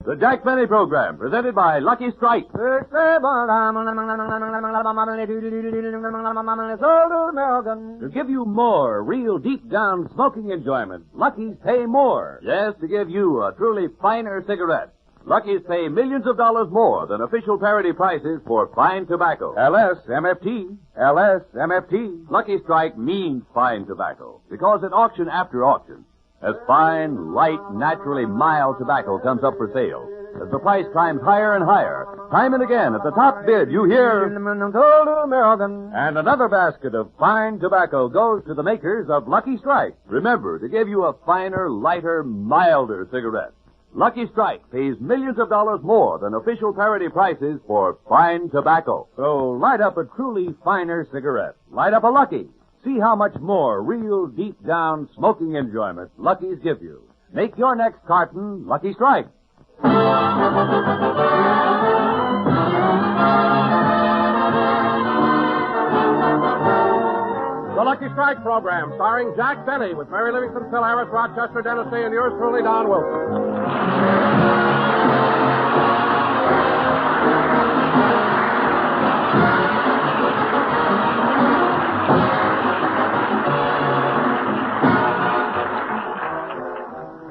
The Jack Benny Program, presented by Lucky Strike. To give you more real deep-down smoking enjoyment, Lucky's pay more. Yes, to give you a truly finer cigarette. Lucky's pay millions of dollars more than official parity prices for fine tobacco. LSMFT. LSMFT. Lucky Strike means fine tobacco because at auction after auction, as fine, light, naturally mild tobacco comes up for sale, as the price climbs higher and higher, time and again at the top bid you hear, and another basket of fine tobacco goes to the makers of Lucky Strike. Remember, to give you a finer, lighter, milder cigarette. Lucky Strike pays millions of dollars more than official parity prices for fine tobacco. So light up a truly finer cigarette. Light up a Lucky. See how much more real deep-down smoking enjoyment Lucky's give you. Make your next carton Lucky Strike. The Lucky Strike program, starring Jack Benny, with Mary Livingston, Phil Harris, Rochester, Dennis Day, and yours truly, Don Wilson.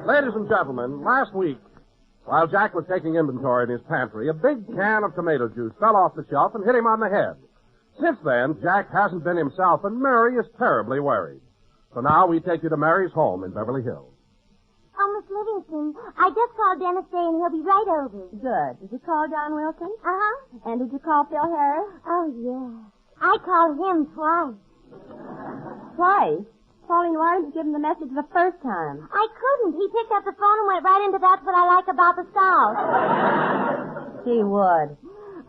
Ladies and gentlemen, last week, while Jack was taking inventory in his pantry, a big can of tomato juice fell off the shelf and hit him on the head. Since then, Jack hasn't been himself, and Mary is terribly worried. So now we take you to Mary's home in Beverly Hills. Oh, Miss Livingston, I just called Dennis Day, and he'll be right over. Good. Did you call Don Wilson? Uh-huh. And did you call Phil Harris? Oh, yeah. I called him twice. Twice? Pauline, why didn't you give him the message the first time? I couldn't. He picked up the phone and went right into That's What I Like About the South. He would.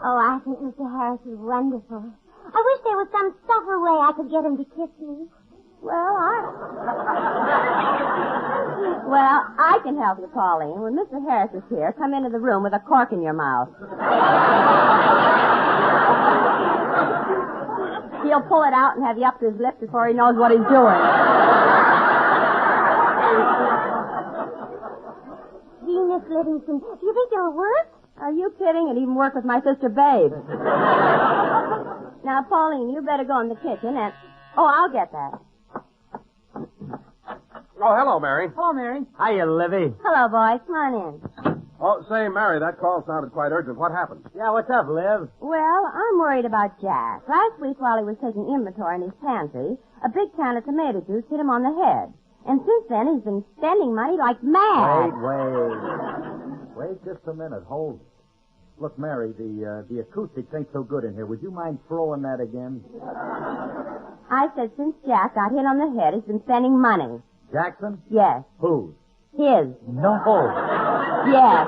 Oh, I think Mr. Harris is wonderful. I wish there was some subtle way I could get him to kiss me. Well, I can help you, Pauline. When Mr. Harris is here, come into the room with a cork in your mouth. He'll pull it out and have you up to his lips before he knows what he's doing. Gee, Miss Livingston, do you think it'll work? Are you kidding? It'd even work with my sister Babe. Now, Pauline, you better go in the kitchen and... Oh, I'll get that. Oh, hello, Mary. Hello, Mary. Hiya, Livy. Hello, boys. Come on in. Oh, say, Mary, that call sounded quite urgent. What happened? Yeah, what's up, Liv? Well, I'm worried about Jack. Last week, while he was taking inventory in his pantry, a big can of tomato juice hit him on the head. And since then, he's been spending money like mad. Wait just a minute. Hold it. Look, Mary, the acoustics ain't so good in here. Would you mind throwing that again? I said since Jack got hit on the head, he's been spending money. Jackson? Yes. Whose? His. No. Yes.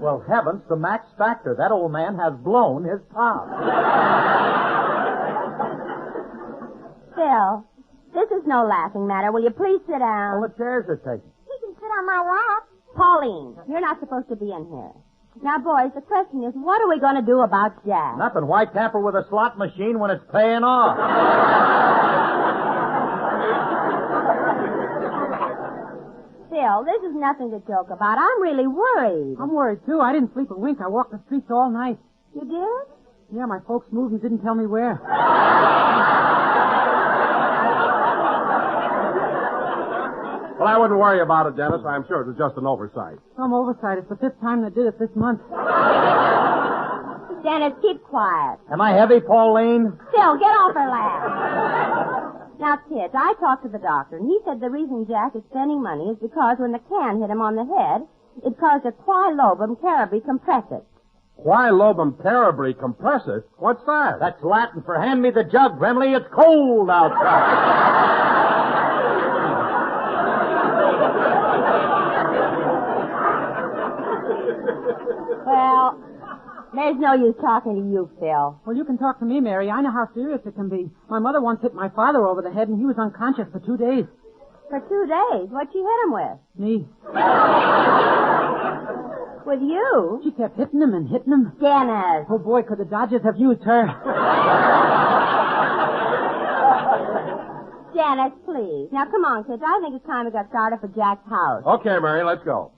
Well, heavens, the max factor. That old man has blown his top. Phil, this is no laughing matter. Will you please sit down? Well, the chairs are taken. He can sit on my lap. Pauline, you're not supposed to be in here. Now, boys, the question is, what are we going to do about Jack? Nothing. Why tamper with a slot machine when it's paying off? Phil, this is nothing to joke about. I'm really worried. I'm worried, too. I didn't sleep a wink. I walked the streets all night. You did? Yeah, my folks moved and didn't tell me where. Well, I wouldn't worry about it, Dennis. I'm sure it was just an oversight. Some oversight. It's the 5th time they did it this month. Dennis, keep quiet. Am I heavy, Pauline? Phil, get off her lap. Now, kids, I talked to the doctor, and he said the reason Jack is spending money is because when the can hit him on the head, it caused a quilobum cerebri compressor. Quilobum cerebri compressor? What's that? That's Latin for hand me the jug, Brimley. It's cold outside. Well, there's no use talking to you, Phil. Well, you can talk to me, Mary. I know how serious it can be. My mother once hit my father over the head, and he was unconscious for 2 days. For 2 days? What'd she hit him with? Me. With you? She kept hitting him and hitting him. Dennis. Oh, boy, could the Dodgers have used her. Dennis, please. Now, come on, kids. I think it's time we got started for Jack's house. Okay, Mary, let's go.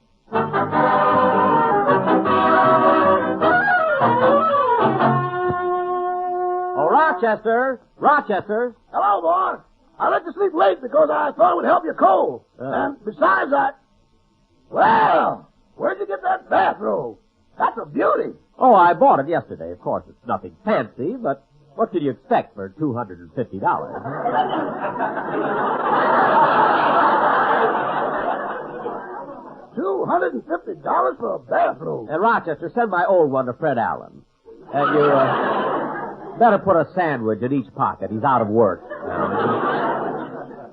Rochester! Rochester! Hello, boss. I let you sleep late because I thought it would help your cold. And besides that, well, where'd you get that bathrobe? That's a beauty. Oh, I bought it yesterday. Of course, it's nothing fancy, but what could you expect for $250? $250 for a bathrobe. And Rochester, send my old one to Fred Allen. And you better put a sandwich in each pocket. He's out of work.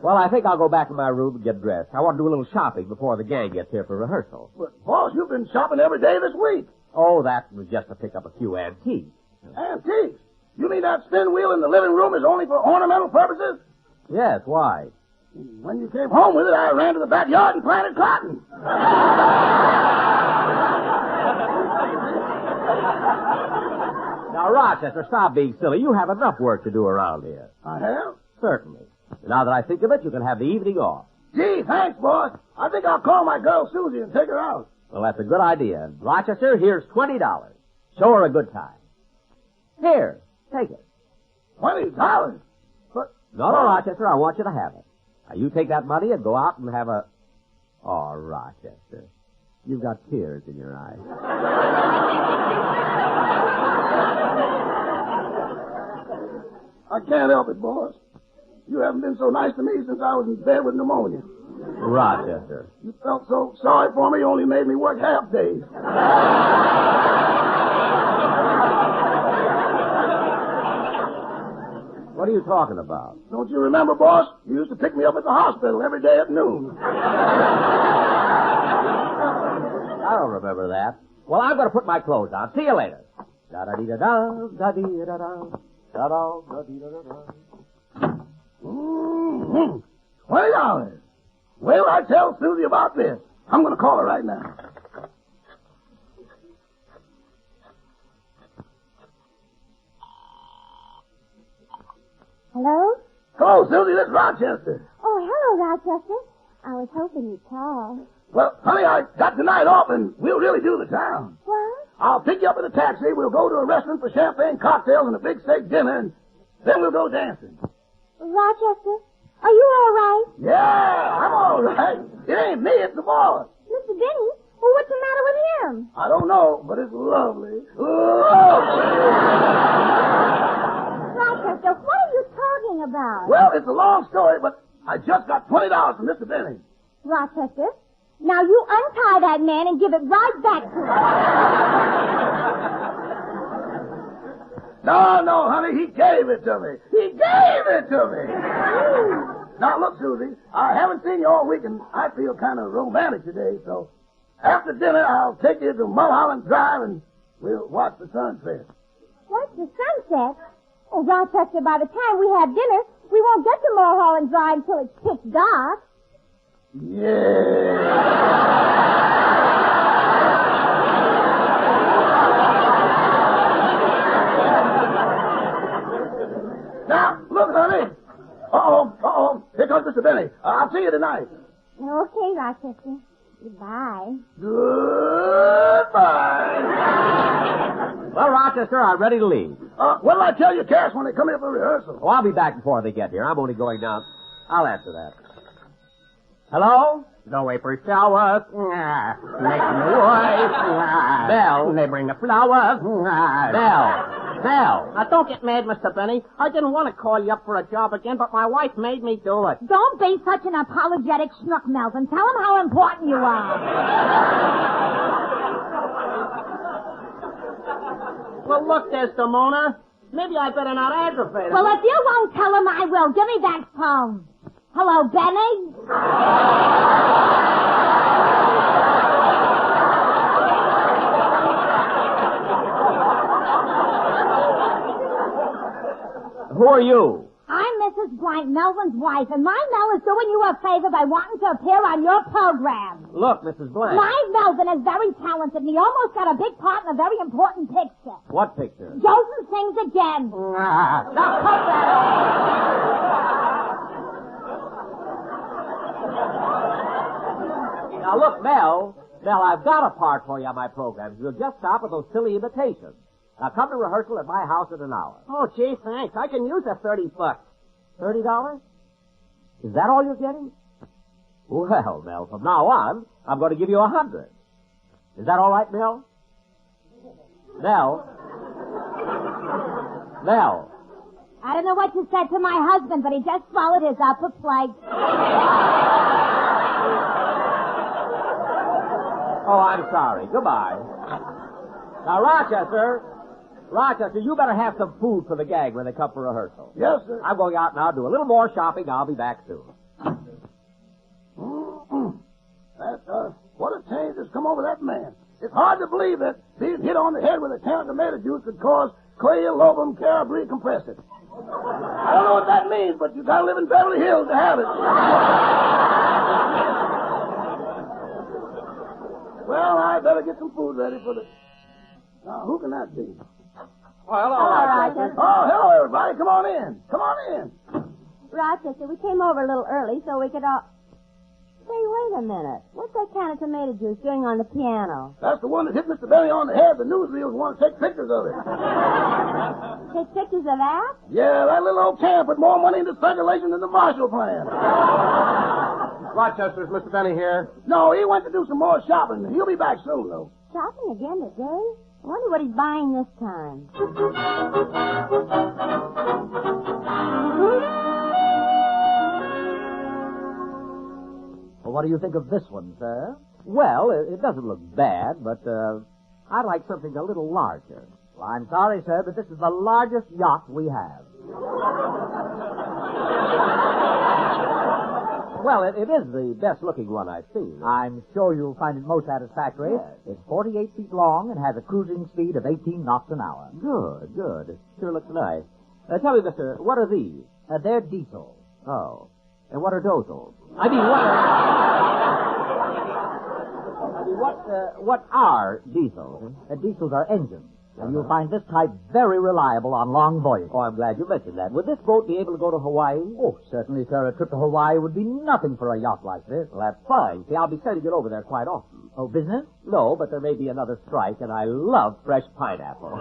Well, I think I'll go back to my room and get dressed. I want to do a little shopping before the gang gets here for rehearsal. But, boss, you've been shopping every day this week. Oh, that was just to pick up a few antiques. Antiques? You mean that spin wheel in the living room is only for ornamental purposes? Yes, why? When you came home with it, I ran to the backyard and planted cotton. Now, Rochester, stop being silly. You have enough work to do around here. I have? Certainly. Now that I think of it, you can have the evening off. Gee, thanks, boss. I think I'll call my girl Susie and take her out. Well, that's a good idea. Rochester, here's $20. Show her a good time. Here, take it. $20? But... No, Rochester, I want you to have it. Now, you take that money and go out and have a... Oh, Rochester, you've got tears in your eyes. I can't help it, boss. You haven't been so nice to me since I was in bed with pneumonia. Rochester. You felt so sorry for me, you only made me work half days. What are you talking about? Don't you remember, boss? You used to pick me up at the hospital every day at noon. I don't remember that. Well, I'm going to put my clothes on. See you later. Da-da-dee-da-da, da-dee-da-da, da-da, da-dee-da-da-da. $20. Wait till I tell Susie about this. I'm going to call her right now. Hello? Hello, Susie. This is Rochester. Oh, hello, Rochester. I was hoping you'd call. Well, honey, I got tonight off, and we'll really do the town. What? I'll pick you up in a taxi. We'll go to a restaurant for champagne cocktails and a big steak dinner, and then we'll go dancing. Rochester, are you all right? Yeah, I'm all right. It ain't me, it's the boss. Mr. Benny? Well, what's the matter with him? I don't know, but it's lovely. Lovely! Rochester, what are you talking about? Well, it's a long story, but I just got $20 from Mr. Benny. Rochester, now you untie that man and give it right back to him. No, honey, he gave it to me. He gave it to me. Now, look, Susie, I haven't seen you all week, and I feel kind of romantic today, so after dinner, I'll take you to Mulholland Drive, and we'll watch the sunset. What's the sunset? Oh, Rochester, by the time we have dinner, we won't get to Mulholland Drive until it's pitch dark. Yeah. Now, look, honey. Uh-oh. Here comes Mr. Benny. I'll see you tonight. Okay, Rochester. Goodbye. Goodbye. Well, Rochester, I'm ready to leave. What'll I tell you, Cass, when they come here for rehearsal? Oh, I'll be back before they get here. I'm only going down. I'll answer that. Hello? No April showers, making the wife, Bell. They bring the flowers, Bell. Now, don't get mad, Mr. Benny. I didn't want to call you up for a job again, but my wife made me do it. Don't be such an apologetic schnook, Melvin. Tell him how important you are. Well, look, Desdemona. Maybe I better not aggravate him. Well, if you won't tell him, I will. Give me that phone. Hello, Benny? Who are you? I'm Mrs. Blank, Melvin's wife, and my Mel is doing you a favor by wanting to appear on your program. Look, Mrs. Blank. My Melvin is very talented, and he almost got a big part in a very important picture. What picture? Joseph sings again. Now, cut that Now, look, Mel, I've got a part for you on my program. You'll just stop with those silly imitations. Now come to rehearsal at my house in an hour. Oh, gee, thanks. I can use that $30. $30? Is that all you're getting? Well, Mel, from now on, I'm going to give you $100. Is that all right, Mel? Mel? Mel? I don't know what you said to my husband, but he just swallowed his upper plate. Oh, I'm sorry. Goodbye. Now, Rochester, you better have some food for the gang when they come for rehearsal. Yes, sir. I'm going out now, do a little more shopping. I'll be back soon. What a change has come over that man. It's hard to believe that being hit on the head with a can of tomato juice could cause quail lobum carabri compressor. I don't know what that means, but you gotta live in Beverly Hills to have it. Well, I better get some food ready for the... Now, who can that be? Well, All right, Rochester. Oh, hello, everybody. Come on in. Come on in. Rochester, we came over a little early so we could all... Say, wait a minute. What's that can of tomato juice doing on the piano? That's the one that hit Mr. Benny on the head. The newsreels want to take pictures of it. Take pictures of that? Yeah, that little old can put more money into circulation than the Marshall Plan. Rochester, is Mr. Benny here? No, he went to do some more shopping. He'll be back soon, though. Shopping again today? I wonder what he's buying this time. Well, what do you think of this one, sir? Well, it doesn't look bad, but I'd like something a little larger. Well, I'm sorry, sir, but this is the largest yacht we have. Well, it is the best-looking one I've seen. I'm sure you'll find it most satisfactory. Yes. It's 48 feet long and has a cruising speed of 18 knots an hour. Good. It sure looks nice. Tell me, mister, what are these? They're diesel. Oh. And what are dozels? What are diesels? Diesels are engines. And you'll find this type very reliable on long voyages. Oh, I'm glad you mentioned that. Would this boat be able to go to Hawaii? Oh, certainly, sir. A trip to Hawaii would be nothing for a yacht like this. Well, that's fine. See, I'll be sending it over there quite often. Oh, business? No, but there may be another strike, and I love fresh pineapple.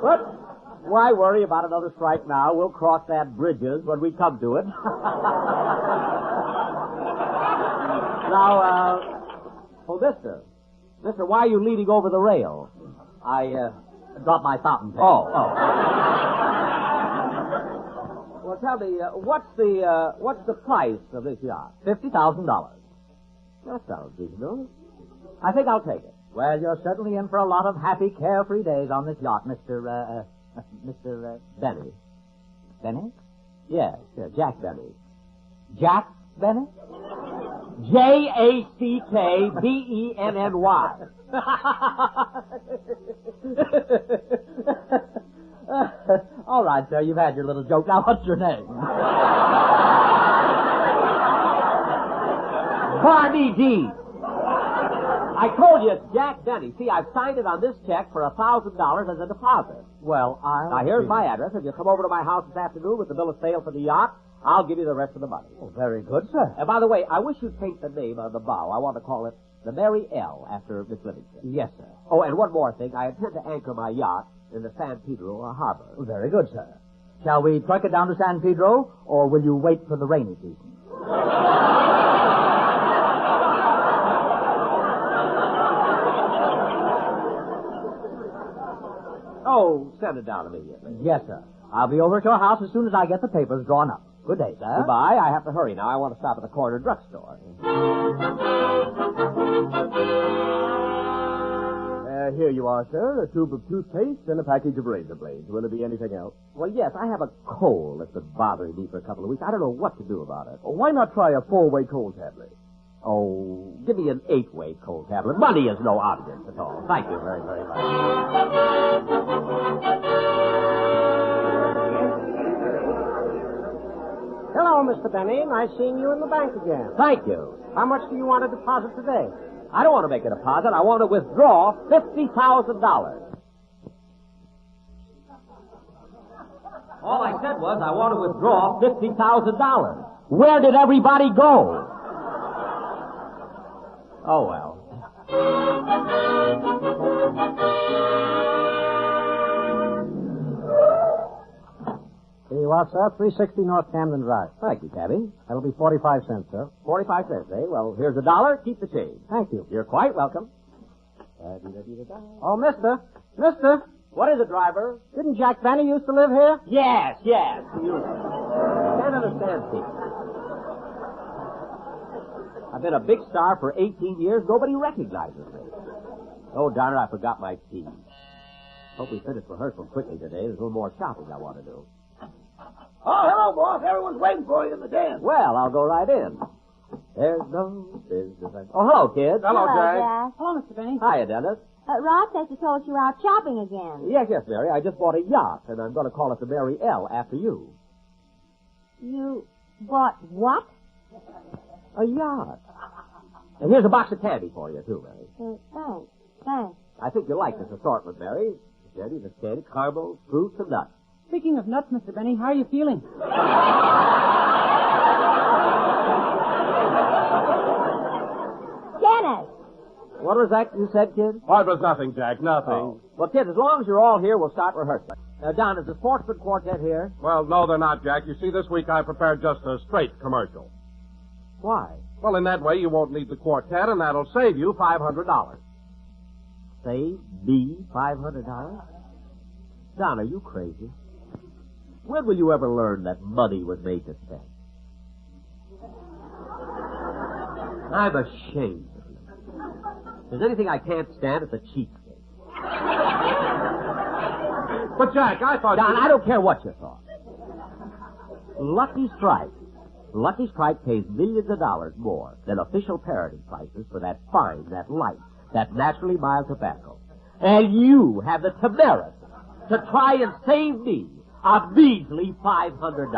But why worry about another strike now? We'll cross that bridges when we come to it. Now, Mister, why are you leaning over the rail? I dropped my fountain pen. Oh. Well, tell me, what's the price of this yacht? $50,000. That sounds reasonable. I think I'll take it. Well, you're certainly in for a lot of happy, carefree days on this yacht, Mr. Benny. Benny? Yes, Jack Benny. Jack Benny? Jackbenny. All right, sir, you've had your little joke. Now, what's your name? Barney D. I told you it's Jack Benny. See, I've signed it on this check for $1,000 as a deposit. Well, Now, here's my address. If you come over to my house this afternoon with the bill of sale for the yacht, I'll give you the rest of the money. Oh, very good, sir. And by the way, I wish you'd paint the name on the bow. I want to call it the Mary L. after Miss Livingston. Yes, sir. Oh, and one more thing. I intend to anchor my yacht in the San Pedro harbor. Oh, very good, sir. Shall we truck it down to San Pedro, or will you wait for the rainy season? Oh, send it down immediately. Yes, sir. I'll be over at your house as soon as I get the papers drawn up. Good day, sir. Goodbye. I have to hurry now. I want to stop at the corner drugstore. Here you are, sir. A tube of toothpaste and a package of razor blades. Will there be anything else? Well, yes, I have a cold that's been bothering me for a couple of weeks. I don't know what to do about it. Oh, why not try a 4-way cold tablet? Oh, give me an 8-way cold tablet. Money is no object at all. Thank you very, very much. Hello, Mr. Benny. Nice seeing you in the bank again. Thank you. How much do you want to deposit today? I don't want to make a deposit. I want to withdraw $50,000. All I said was I want to withdraw $50,000. Where did everybody go? Oh, well. Here you are, sir. 360 North Camden Drive. Thank you, cabby. That'll be 45 cents, sir. 45 cents, eh? Well, here's $1. Keep the change. Thank you. You're quite welcome. Oh, mister. Mister. What is it, driver? Didn't Jack Benny used to live here? Yes. You can't understand people. I've been a big star for 18 years. Nobody recognizes me. Oh, darn it, I forgot my keys. Hope we finish rehearsal quickly today. There's a little more shopping I want to do. Oh, hello, boss. Everyone's waiting for you in the den. Well, I'll go right in. There's no business. Oh, hello, kids. Hello, Jack. Jack. Hello, Mr. Benny. Hiya, Dennis. Rochester told us you were out shopping again. Yes, Mary. I just bought a yacht, and I'm going to call it the Mary L. after you. You bought what? A yacht. And here's a box of candy for you, too, Mary. Thanks. I think you'll like this assortment, Mary. Candy, this candy, caramels, fruits, and nuts. Speaking of nuts, Mr. Benny, how are you feeling? Dennis! What was that you said, kid? Oh, it was nothing, Jack, nothing. Oh. Well, kids, as long as you're all here, we'll start rehearsing. Don, is the Sportsman Quartet here? Well, no, they're not, Jack. You see, this week I prepared just a straight commercial. Why? Well, in that way, you won't need the quartet, and that'll save you $500. Save me $500? Don, are you crazy? When will you ever learn that money was made to spend? I'm ashamed of you. If there's anything I can't stand, it's a cheapskate. But, Jack, I thought Don, I don't care what you thought. Lucky Strike pays millions of dollars more than official parity prices for that fine, that light, that naturally mild tobacco. And you have the temerity to try and save me a measly $500.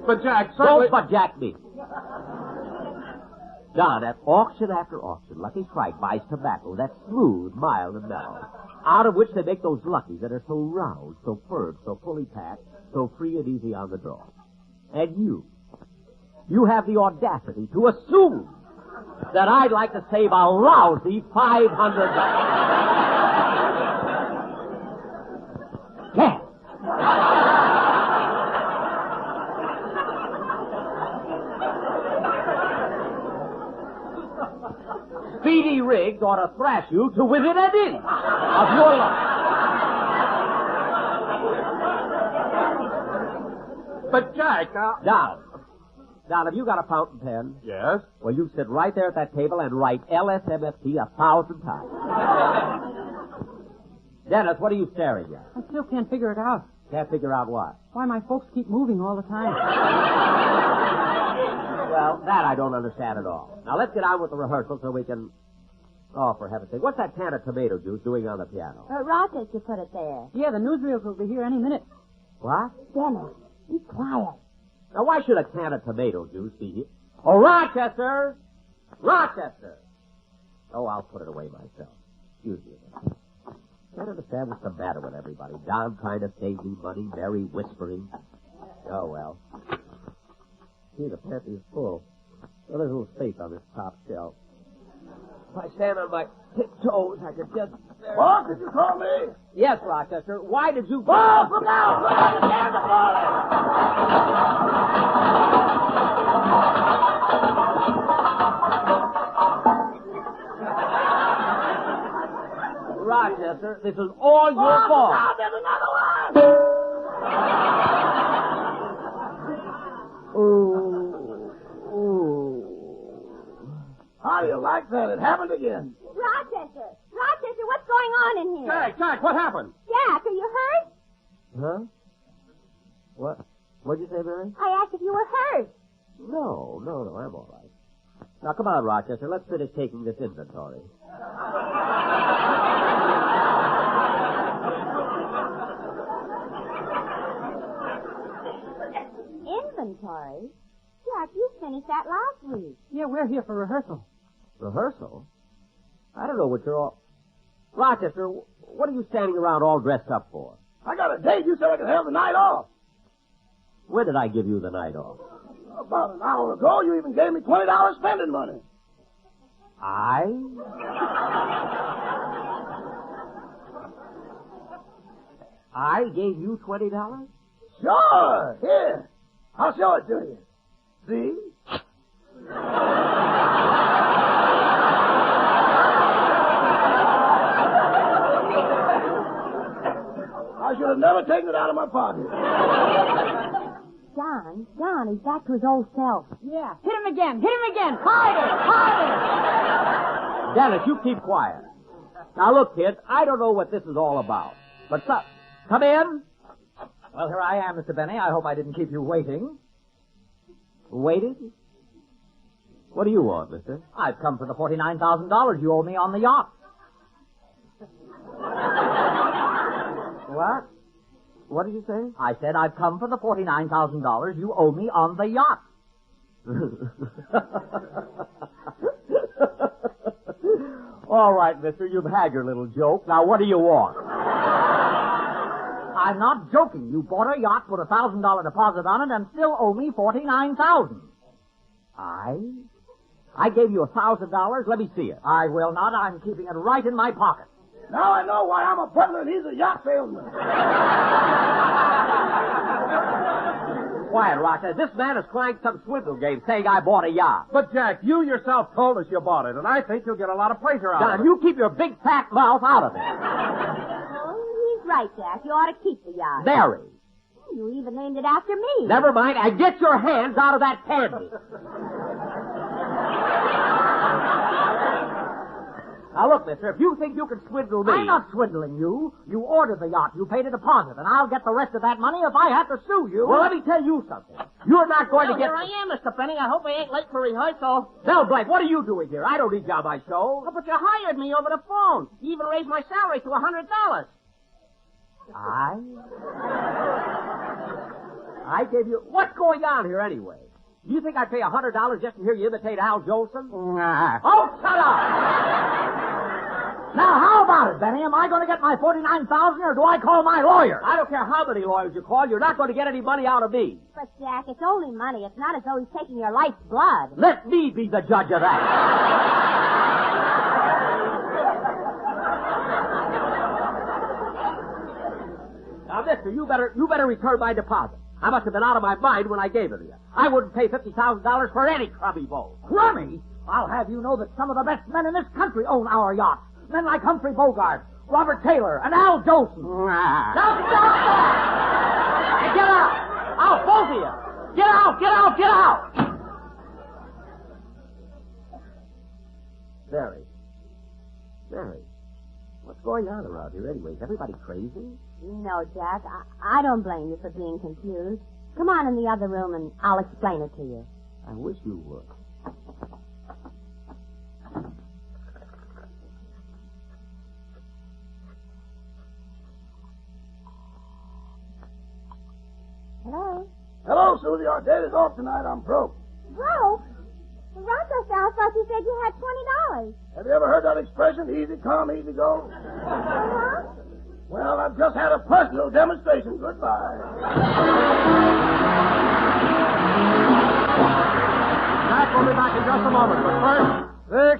But, Jack, certainly... Don't but Jack me. Don, at auction after auction, Lucky Strike buys tobacco that's smooth, mild, and mellow, out of which they make those Luckies that are so round, so firm, so fully packed, so free and easy on the draw. And you have the audacity to assume that I'd like to save a lousy $500. Yeah. Speedy Riggs ought to thrash you to within an inch of your life. But, Jack, Don, have you got a fountain pen? Yes? Well, you sit right there at that table and write LSMFT 1,000 times. Dennis, what are you staring at? I still can't figure it out. Can't figure out what? Why my folks keep moving all the time. Well, that I don't understand at all. Now, let's get on with the rehearsal so we can... Oh, for heaven's sake, what's that can of tomato juice doing on the piano? Rochester put it there. Yeah, the newsreels will be here any minute. What? Dennis, be quiet. Now, why should a can of tomato juice be here? Oh, Rochester! Rochester! Oh, I'll put it away myself. Excuse me. I can't understand what's the matter with everybody. Don trying to save me money, Mary whispering. Oh, well. See, the pantry is full. Well, there's a little space on this top shelf. If I stand on my tiptoes, I could just... Boss, did you call me? Yes, Rochester. Why did you... Boss, look out! Look out! The cans are falling! Rochester, this is all your fault. Now there's another one! Ooh. How do you like that? It happened again. Rochester, what's going on in here? Jack, what happened? Jack, are you hurt? Huh? What? What'd you say, Mary? I asked if you were hurt. No, I'm all right. Now, come on, Rochester, let's finish taking this inventory. Inventory? Jack, you finished that last week. Yeah, we're here for rehearsal. Rehearsal? I don't know what you're all... Rochester, what are you standing around all dressed up for? I got a date. You said I could have the night off. When did I give you the night off? About an hour ago, you even gave me $20 spending money. I gave you $20? Sure. Here. I'll show it to you. See? I should have never taken it out of my pocket. John, he's back to his old self. Yeah. Hit him again. Harder. Dennis, you keep quiet. Now look, kids, I don't know what this is all about. But come in. Well, here I am, Mr. Benny. I hope I didn't keep you waiting. Waiting? What do you want, mister? I've come for the $49,000 you owe me on the yacht. What? What did you say? I said I've come for the $49,000 you owe me on the yacht. All right, mister, you've had your little joke. Now, what do you want? I'm not joking. You bought a yacht, put a $1,000 deposit on it, and still owe me $49,000. I gave you $1,000. Let me see it. I will not. I'm keeping it right in my pocket. Now I know why I'm a butler and he's a yacht salesman. Quiet, Roger. This man has cranked some swindle game saying I bought a yacht. But, Jack, you yourself told us you bought it, and I think you'll get a lot of pleasure out of John, it. you keep your big fat mouth out of it. Oh, he's right, Jack. You ought to keep the yacht. Mary. You even named it after me. Never mind. And get your hands out of that candy. Now, look, mister, if you think you can swindle me... I'm not swindling you. You ordered the yacht. You paid a deposit, and I'll get the rest of that money if I have to sue you. Well, let me tell you something. You're not going to get... Here I am, Mr. Benny. I hope I ain't late for rehearsal. Bell Blank, what are you doing here? I don't need job I show. Oh, but you hired me over the phone. You even raised my salary to $100. I gave you... What's going on here, anyway? Do you think I'd pay $100 just to hear you imitate Al Jolson? Oh, shut up! Now, how about it, Benny? Am I going to get my $49,000, or do I call my lawyer? I don't care how many lawyers you call. You're not going to get any money out of me. But, Jack, it's only money. It's not as though he's taking your life's blood. Let me be the judge of that. Now, mister, you better return my deposit. I must have been out of my mind when I gave it to you. I wouldn't pay $50,000 for any crummy boat. Crummy? I'll have you know that some of the best men in this country own our yachts. Men like Humphrey Bogart, Robert Taylor, and Al Jolson. Now stop that! Hey, get out! Out, both of you! Get out! Barry, what's going on around here anyway? Is everybody crazy? No, Jack, I don't blame you for being confused. Come on in the other room and I'll explain it to you. I wish you would. Hello? Hello, Susie. Our date is off tonight. I'm broke. Broke? Rochester, I thought you said you had $20. Have you ever heard that expression, easy come, easy go? Uh-huh. Well, I've just had a personal demonstration. Goodbye. Jack will be back in just a moment, but first... To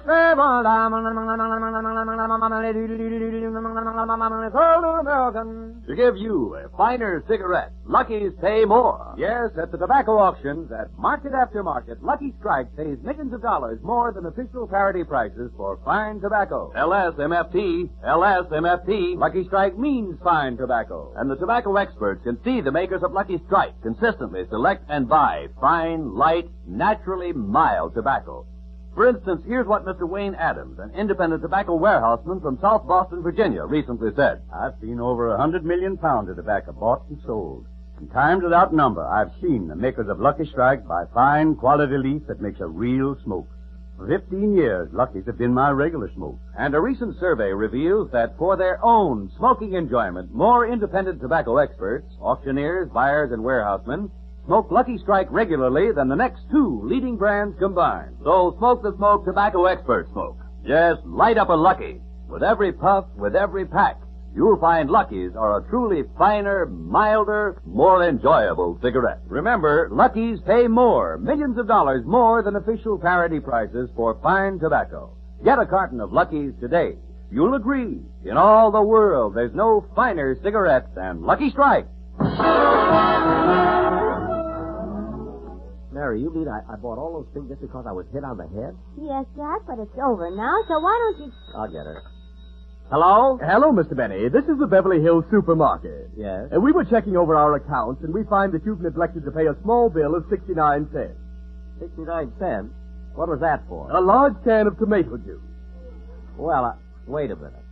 give you a finer cigarette, Lucky's pay more. Yes, at the tobacco auctions, at market after market, Lucky Strike pays millions of dollars more than official parity prices for fine tobacco. LSMFT. Lucky Strike means fine tobacco. And the tobacco experts can see the makers of Lucky Strike consistently select and buy fine, light, naturally mild tobacco. For instance, here's what Mr. Wayne Adams, an independent tobacco warehouseman from South Boston, Virginia, recently said. I've seen over 100 million pounds of tobacco bought and sold. In times without number, I've seen the makers of Lucky Strike buy fine quality leaf that makes a real smoke. For 15 years, Lucky's have been my regular smoke. And a recent survey reveals that for their own smoking enjoyment, more independent tobacco experts, auctioneers, buyers, and warehousemen smoke Lucky Strike regularly than the next two leading brands combined. So smoke the smoke tobacco experts smoke. Yes, light up a Lucky. With every puff, with every pack, you'll find Lucky's are a truly finer, milder, more enjoyable cigarette. Remember, Lucky's pay more, millions of dollars more than official parity prices for fine tobacco. Get a carton of Lucky's today. You'll agree, in all the world, there's no finer cigarette than Lucky Strike. Mary, you mean I bought all those things just because I was hit on the head? Yes, Jack, but it's over now, so why don't you... I'll get her. Hello? Hello, Mr. Benny. This is the Beverly Hills Supermarket. Yes? We were checking over our accounts, and we find that you've neglected to pay a small bill of 69 cents. 69 cents? What was that for? A large can of tomato juice. Well, wait a minute.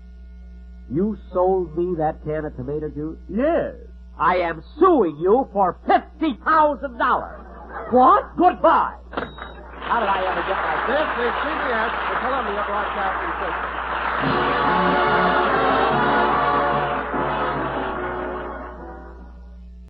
You sold me that can of tomato juice? Yes. I am suing you for $50,000. What? Goodbye. How did I ever get my... This is CBS, the Columbia Broadcasting System.